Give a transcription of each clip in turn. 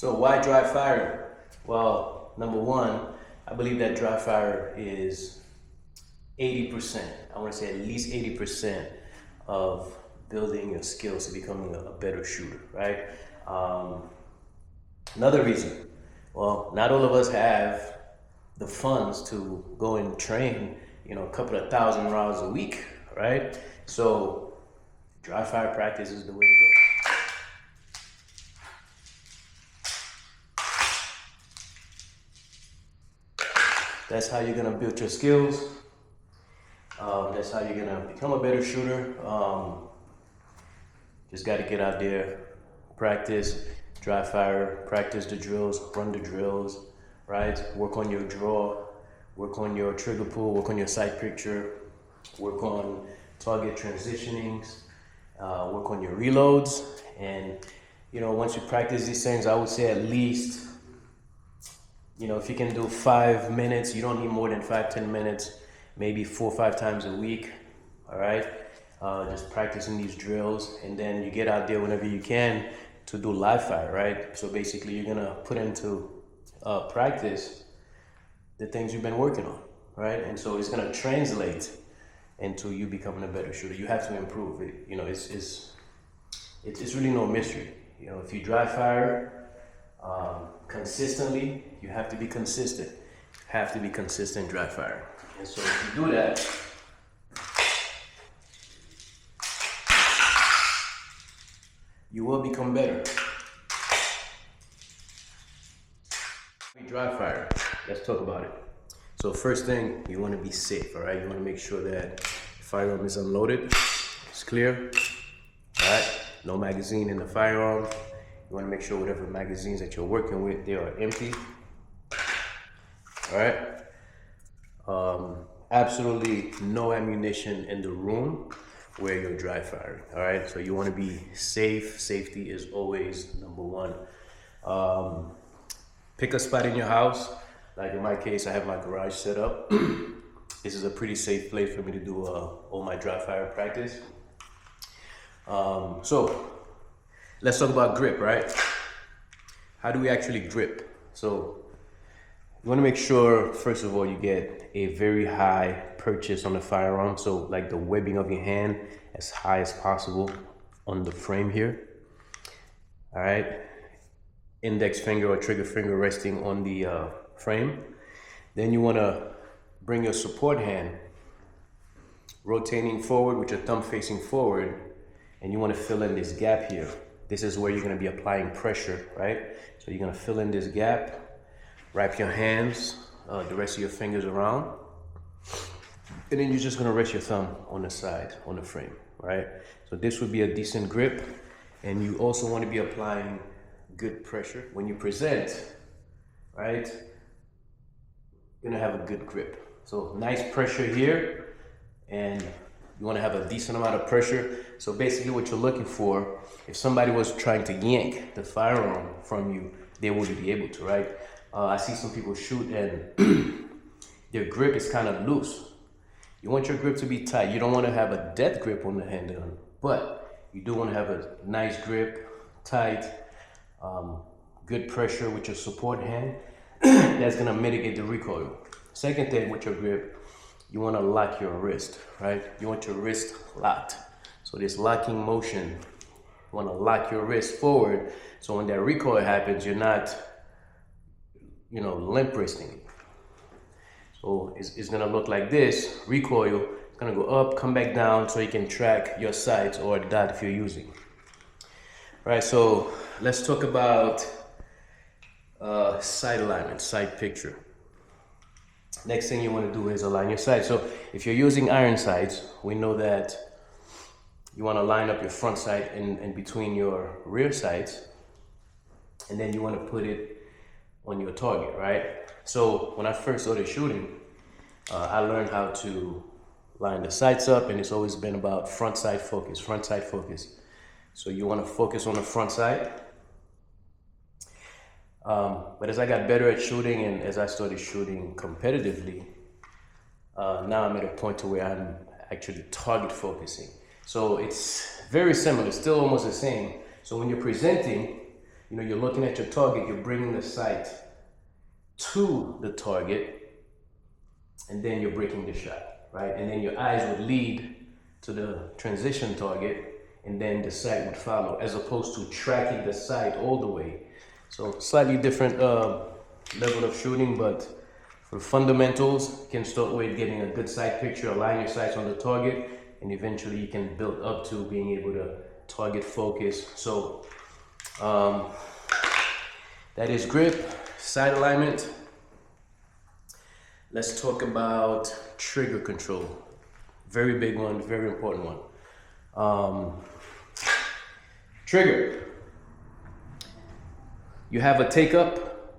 So why dry fire? Well, number one, I believe that dry fire is 80%. I want to say at least 80% of building your skills to becoming a better shooter, right? Another reason, well, not all of us have the funds to go and train, a couple of thousand rounds a week, right? So dry fire practice is the way to go. That's how you're gonna build your skills. That's how you're gonna become a better shooter. Just gotta get out there, practice, dry fire, practice the drills, run the drills, right? Work on your draw, work on your trigger pull, work on your sight picture, work on target transitionings, work on your reloads. And, once you practice these things, I would say at least, if you can do 5 minutes, you don't need more than 5-10 minutes, maybe 4 or 5 times a week, all right? Just practicing these drills, and then you get out there whenever you can to do live fire, right? So basically you're gonna put into practice the things you've been working on, right? And so it's gonna translate into you becoming a better shooter. You have to improve it. It's really no mystery. If you dry fire consistently, you have to be consistent. You have to be consistent dry fire. And so if you do that, you will become better. Dry fire, let's talk about it. So first thing, you want to be safe, all right? You want to make sure that the firearm is unloaded, it's clear, all right? No magazine in the firearm. You want to make sure whatever magazines that you're working with, they are empty, all right? Absolutely no ammunition in the room where you're dry firing, all right? So you want to be safe. Safety is always number one. Pick a spot in your house. Like in my case, I have my garage set up. This is a pretty safe place for me to do all my dry fire practice. So let's talk about grip, right? How do we actually grip? So you want to make sure, first of all, you get a very high purchase on the firearm. So like the webbing of your hand as high as possible on the frame here. All right. Index finger or trigger finger resting on the frame. Then you want to bring your support hand rotating forward with your thumb facing forward, and you want to fill in this gap here. This is where you're going to be applying pressure, right? So you're going to fill in this gap, wrap your hands, the rest of your fingers around, and then you're just going to rest your thumb on the side, on the frame, right? So this would be a decent grip, and you also want to be applying good pressure when you present, right? You're gonna have a good grip. So nice pressure here, and you want to have a decent amount of pressure. So basically what you're looking for, if somebody was trying to yank the firearm from you, they wouldn't be able to, right? I see some people shoot and their grip is kind of loose. You want your grip to be tight. You don't want to have a death grip on the handgun, but you do want to have a nice grip, tight, good pressure with your support hand. That's gonna mitigate the recoil. Second thing with your grip, you wanna lock your wrist, right? You want your wrist locked. So this locking motion, you wanna lock your wrist forward, so when that recoil happens, you're not, limp wristing it. So it's gonna look like this. Recoil, it's gonna go up, come back down, so you can track your sights or dot if you're using. Right, so let's talk about sight alignment, sight picture. Next thing you want to do is align your sights. So if you're using iron sights, we know that you want to line up your front sight in between your rear sights, and then you want to put it on your target, right? So when I first started shooting, I learned how to line the sights up, and it's always been about front sight focus, front sight focus. So you want to focus on the front sight. But as I got better at shooting and as I started shooting competitively, now I'm at a point to where I'm actually target focusing. So it's very similar, it's still almost the same. So when you're presenting, you're looking at your target, you're bringing the sight to the target, and then you're breaking the shot, right? And then your eyes would lead to the transition target, and then the sight would follow, as opposed to tracking the sight all the way. So slightly different level of shooting, but for fundamentals, you can start with getting a good sight picture, align your sights on the target, and eventually you can build up to being able to target focus. So that is grip, sight alignment. Let's talk about trigger control. Very big one, very important one. Trigger. You have a take up,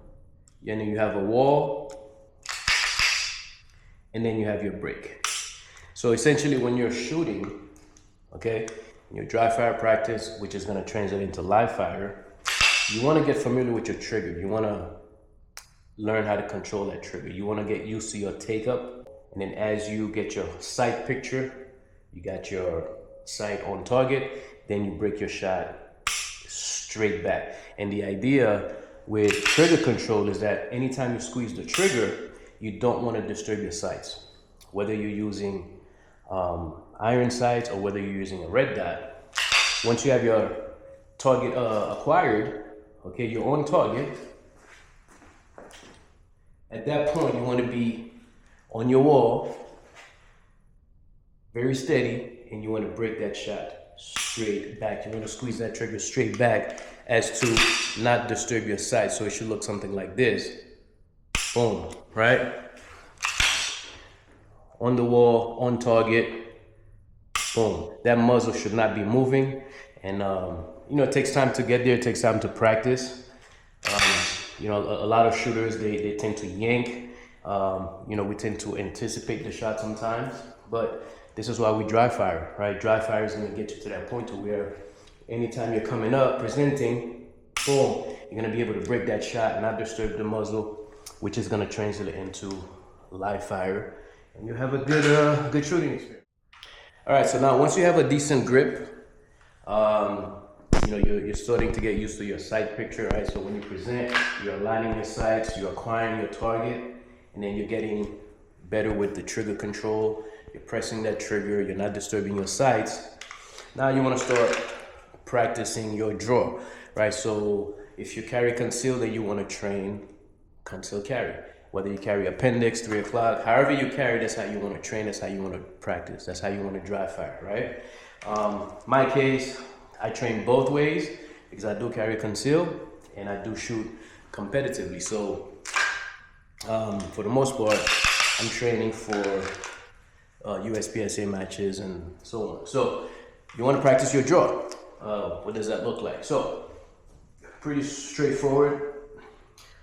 and then you have a wall, and then you have your break. So essentially when you're shooting, okay, in your dry fire practice, which is gonna translate into live fire, you wanna get familiar with your trigger. You wanna learn how to control that trigger. You wanna get used to your take up, and then as you get your sight picture, you got your sight on target, then you break your shot straight back. And the idea with trigger control is that anytime you squeeze the trigger, you don't want to disturb your sights. Whether you're using iron sights or whether you're using a red dot, once you have your target acquired, okay, you're on target, at that point you want to be on your wall, very steady, and you want to break that shot straight back. You want to squeeze that trigger straight back as to not disturb your sight. So it should look something like this. Boom, right? On the wall, on target, boom. That muzzle should not be moving. And, it takes time to get there. It takes time to practice. A lot of shooters, they tend to yank. We tend to anticipate the shot sometimes, but this is why we dry fire, right? Dry fire is gonna get you to that point to where anytime you're coming up, presenting, boom, you're gonna be able to break that shot, not disturb the muzzle, which is gonna translate into live fire, and you have a good shooting experience. All right, so now once you have a decent grip, you're starting to get used to your sight picture, right? So when you present, you're aligning your sights, you're acquiring your target, and then you're getting better with the trigger control. You're pressing that trigger, you're not disturbing your sights. Now you want to start practicing your draw, right? So if you carry conceal, then you want to train conceal carry. Whether you carry appendix, 3 o'clock, however you carry, that's how you want to train, that's how you want to practice, that's how you want to dry fire, right? My case, I train both ways because I do carry conceal and I do shoot competitively. So for the most part, I'm training for USPSA matches and so on. So you want to practice your draw. What does that look like? So pretty straightforward.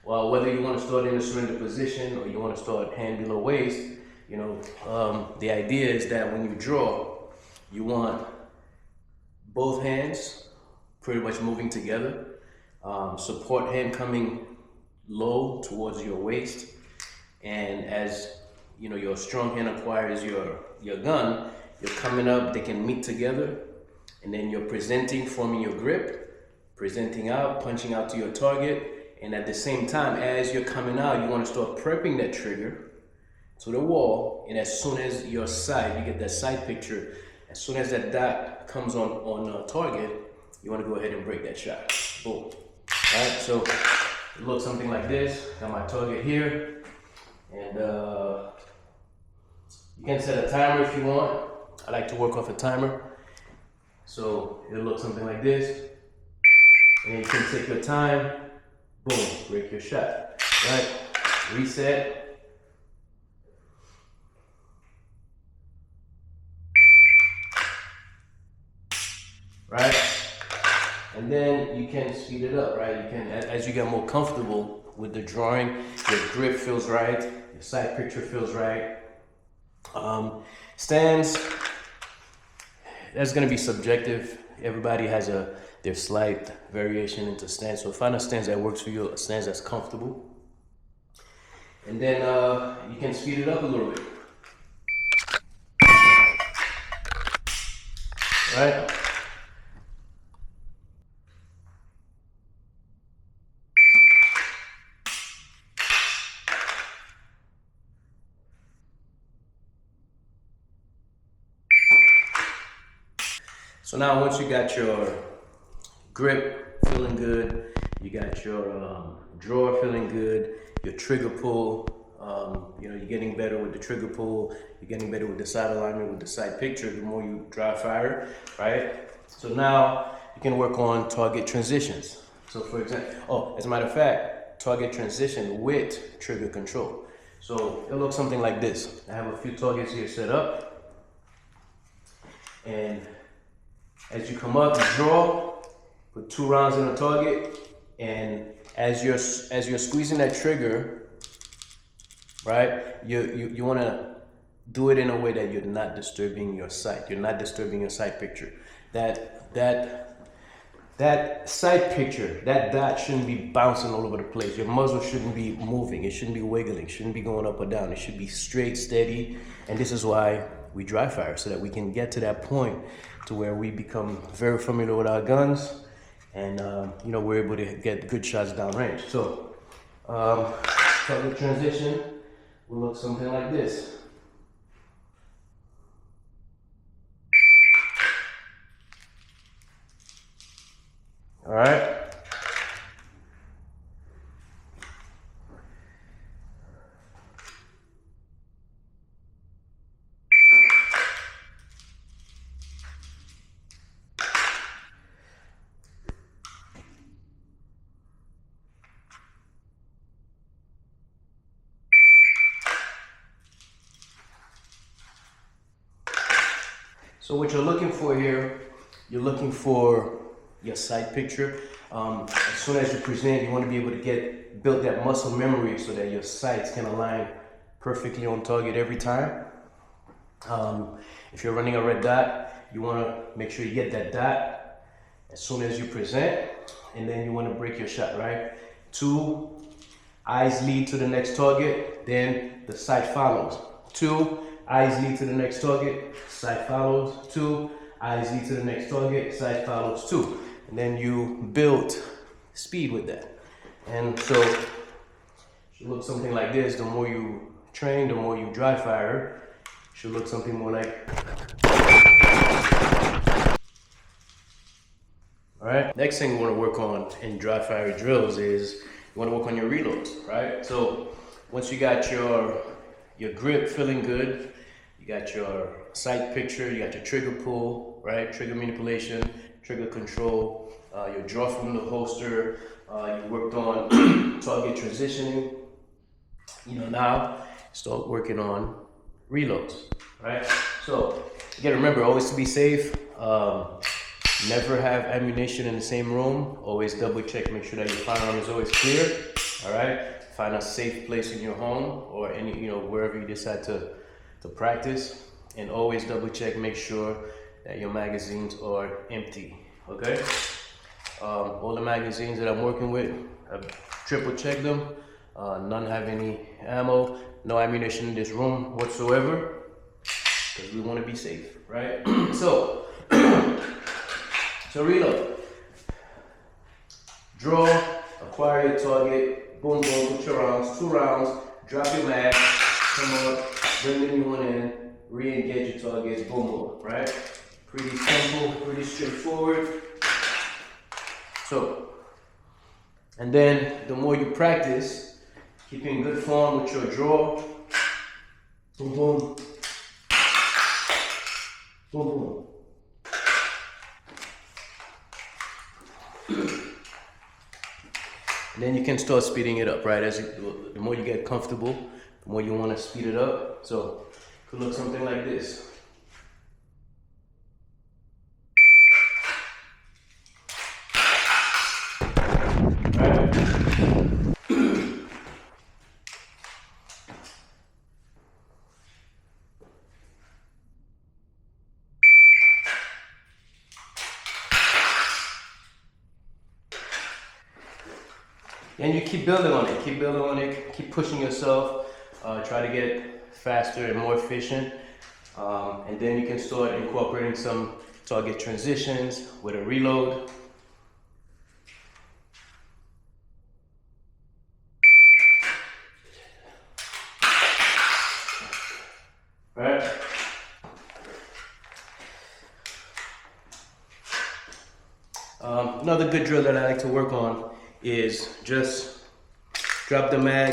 Well, whether you want to start in a surrender position or you want to start hand below waist, the idea is that when you draw, you want both hands pretty much moving together. Support hand coming low towards your waist, and as your strong hand acquires your gun, you're coming up, they can meet together, and then you're presenting, forming your grip, presenting out, punching out to your target, and at the same time, as you're coming out, you want to start prepping that trigger to the wall, and as soon as your sight, you get that sight picture, as soon as that dot comes on target, you want to go ahead and break that shot. Boom. All right, so it looks something like this. Got my target here, and you can set a timer if you want. I like to work off a timer. So it'll look something like this. And then you can take your time, boom, break your shot. Right? Reset. Right? And then you can speed it up, right? You can, as you get more comfortable with the drawing, your grip feels right, your sight picture feels right. Stands, that's gonna be subjective. Everybody has their slight variation into stance. So find a stance that works for you, a stance that's comfortable. And then you can speed it up a little bit. Right? So now once you got your grip feeling good, you got your drawer feeling good, your trigger pull, you know, you're getting better with the trigger pull, you're getting better with the sight alignment, with the sight picture, the more you dry fire, right? So now you can work on target transitions. So for example, oh, as a matter of fact, target transition with trigger control. So it'll look something like this. I have a few targets here set up, and as you come up, you draw, put 2 rounds in a target, and as you're squeezing that trigger, right, you want to do it in a way that you're not disturbing your sight. You're not disturbing your sight picture. That sight picture, that dot shouldn't be bouncing all over the place. Your muzzle shouldn't be moving. It shouldn't be wiggling. It shouldn't be going up or down. It should be straight, steady. And this is why we dry fire, so that we can get to that point to where we become very familiar with our guns, and you know, we're able to get good shots downrange. So target transition will look something like this. All right. So what you're looking for here, you're looking for your sight picture. As soon as you present, you want to be able to build that muscle memory so that your sights can align perfectly on target every time. If you're running a red dot, you want to make sure you get that dot as soon as you present, and then you want to break your shot, right? 2, eyes lead to the next target, then the sight follows. 2, eyes lead to the next target, sight follows. 2, eyes lead to the next target, sight follows. 2. And then you build speed with that. And so it should look something like this. The more you train, the more you dry fire. It should look something more like. All right. Next thing we want to work on in dry fire drills is you want to work on your reloads, right? So once you got your grip feeling good, you got your sight picture, you got your trigger pull, right? Trigger manipulation, trigger control, your draw from the holster, you worked on target transitioning. You know, now start working on reloads, right? So you gotta remember, always to be safe, never have ammunition in the same room. Always double check, make sure that your firearm is always clear, all right? Find a safe place in your home or any, you know, wherever you decide to practice, and always double check, make sure that your magazines are empty, okay? All the magazines that I'm working with, I've triple checked them. None have any ammo, no ammunition in this room whatsoever, because we want to be safe, right? So reload. Draw, acquire your target, boom, boom, put your rounds, 2 rounds, drop your mag, come up, bring the new one in, re-engage your targets, boom, boom, right? Pretty simple, pretty straightforward. So, and then the more you practice, keeping good form with your draw, boom, boom, boom, boom. And then you can start speeding it up, right? The more you get comfortable, the more you want to speed it up. So it could look something like this. And you keep building on it, keep pushing yourself, try to get faster and more efficient. And then you can start incorporating some target transitions with a reload. Right? Another good drill that I like to work on is just drop the mag,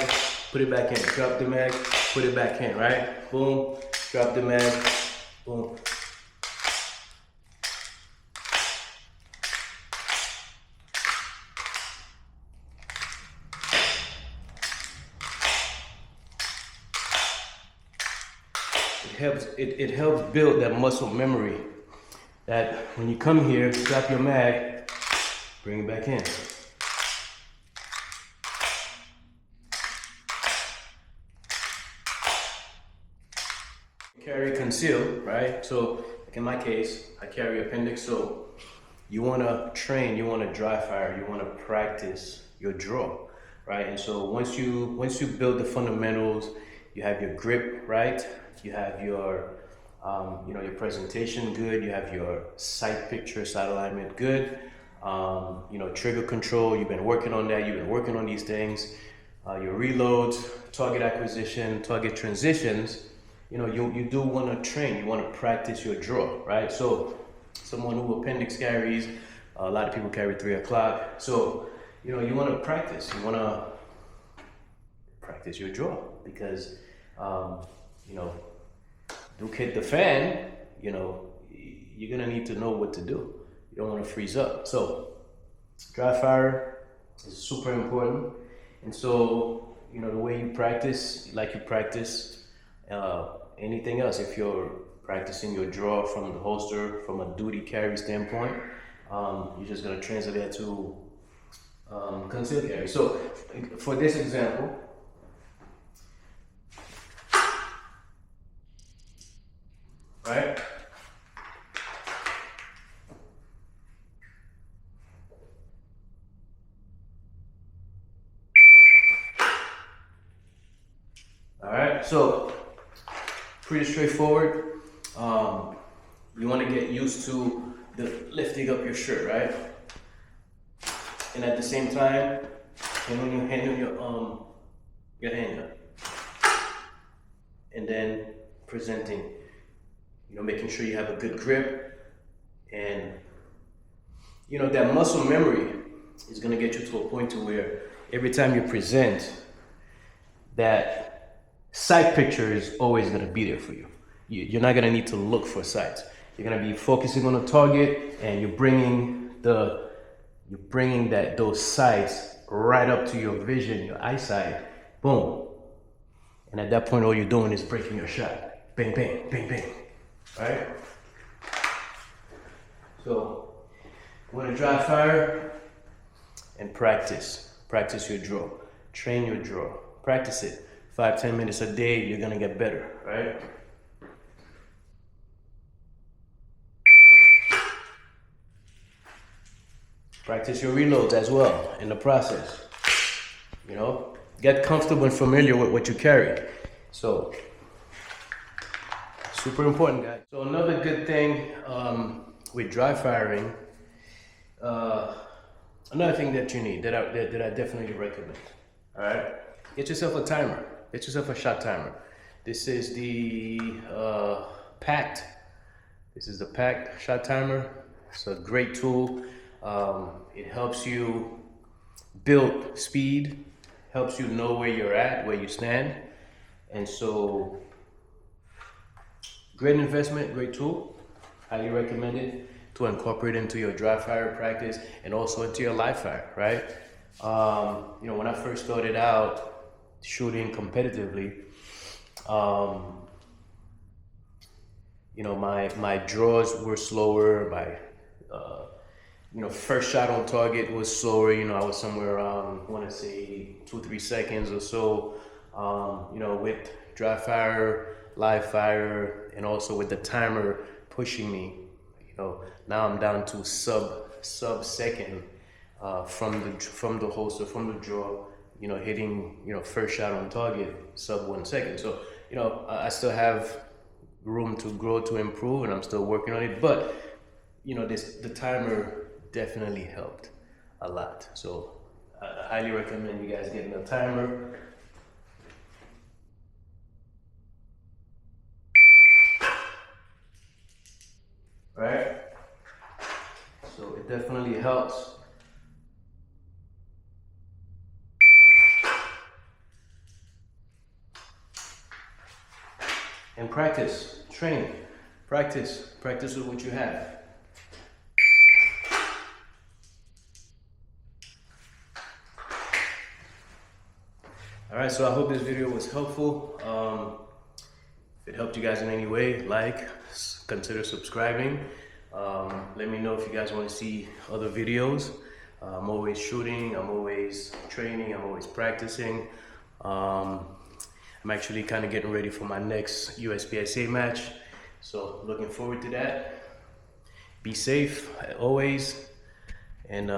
put it back in. Drop the mag, put it back in, right? Boom, drop the mag, boom. It helps build that muscle memory that when you come here, drop your mag, bring it back in. Carry conceal, right? So like in my case, I carry appendix. So you want to train, you want to dry fire, you want to practice your draw, right? And so once you build the fundamentals, you have your grip, right? You have your your presentation good. You have your sight picture, sight alignment good. Trigger control. You've been working on that. You've been working on these things. Your reloads, target acquisition, target transitions. You do want to train. You want to practice your draw, right? So someone who appendix carries, a lot of people carry 3 o'clock. So you want to practice. You want to practice your draw because Duke hit the fan, you're gonna need to know what to do. You don't want to freeze up. So dry fire is super important. And so, the way you practice, like you practice anything else, if you're practicing your draw from the holster, from a duty carry standpoint, you're just gonna translate that to concealed carry. So for this example, right? All right, so pretty straightforward. You want to get used to the lifting up your shirt, right? And at the same time, handle your handgun, and then presenting. Making sure you have a good grip, and that muscle memory is gonna get you to a point to where every time you present, that sight picture is always gonna be there for you. You're not gonna need to look for sights. You're gonna be focusing on a target, and you're bringing those sights right up to your vision, your eyesight. Boom. And at that point, all you're doing is breaking your shot. Bang, bang, bang, bang. Right? So, you want to dry fire and practice. Practice your draw. Train your draw. Practice it. 5-10 minutes a day, you're gonna get better, right? Practice your reloads as well in the process. Get comfortable and familiar with what you carry. So, super important, guys. So another good thing with dry firing, another thing that you need that I definitely recommend. All right, get yourself a timer. Get yourself a shot timer. This is the packed. This is the packed shot timer. It's a great tool. It helps you build speed, helps you know where you're at, where you stand, and so. Great investment, great tool. Highly recommend it to incorporate into your dry fire practice and also into your live fire, right? When I first started out shooting competitively, my draws were slower. My first shot on target was slower. I was somewhere around, I want to say 2-3 seconds or so. With dry fire, live fire, and also with the timer pushing me, now I'm down to sub second from the holster, from the draw, hitting first shot on target sub 1 second. So I still have room to grow, to improve, and I'm still working on it. But the timer definitely helped a lot. So I highly recommend you guys getting a timer. Right? So it definitely helps. and practice, train, practice with what you have. All right, so I hope this video was helpful. If it helped you guys in any way, like, consider subscribing. Let me know if you guys want to see other videos. I'm always shooting, I'm always training, I'm always practicing. I'm actually kind of getting ready for my next USPSA match, so looking forward to that. Be safe always, and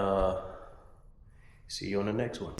see you on the next one.